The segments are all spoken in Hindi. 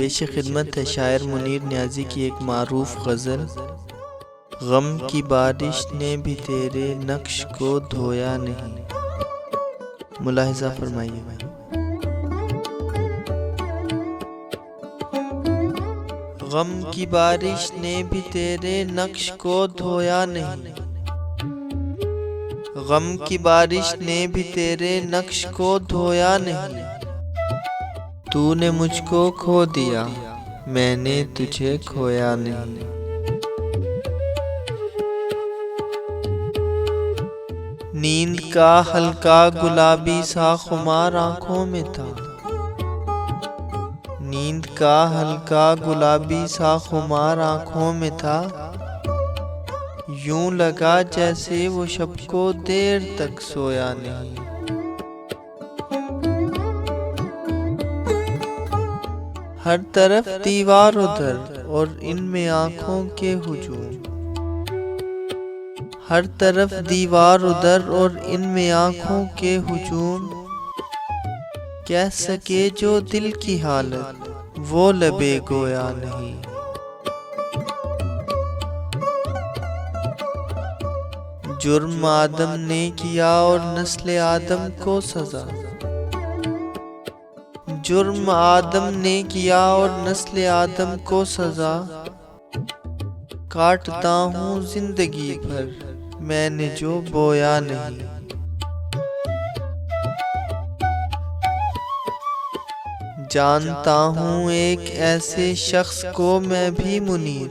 पेश खिदमत है शायर मुनीर न्याजी की एक मारूफ गज़ल। गम की बारिश ने भी तेरे नक्श को धोया नहीं। मुलाहिज़ा फरमाइए भाई। गम की बारिश ने भी तेरे नक्श को धोया नहीं। गम की बारिश ने भी तेरे नक्श को धोया नहीं। तूने मुझको खो दिया, मैंने तुझे खोया नहीं। नींद का हल्का गुलाबी सा खुमार आंखों में था। नींद का हल्का गुलाबी सा खुमार आंखों में था। यूं लगा जैसे वो शब को देर तक सोया नहीं। हर तरफ दीवार उधर और इनमें आंखों के हुजूम। हर तरफ दीवार उधर और इनमें आंखों के हुजूम। कह सके जो दिल की हालत, वो लबे गोया नहीं। जुर्म आदम ने किया और नस्ल आदम को सजा। जुर्म आदम ने किया और नस्ल आदम को सजा। काटता हूँ जिंदगी भर मैंने जो बोया नहीं। जानता हूँ एक ऐसे शख्स को मैं भी मुनीर।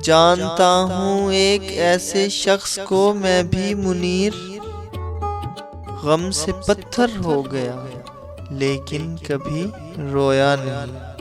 जानता हूँ एक ऐसे शख्स को मैं भी मुनीर। गम से पत्थर हो गया लेकिन कभी रोया नहीं।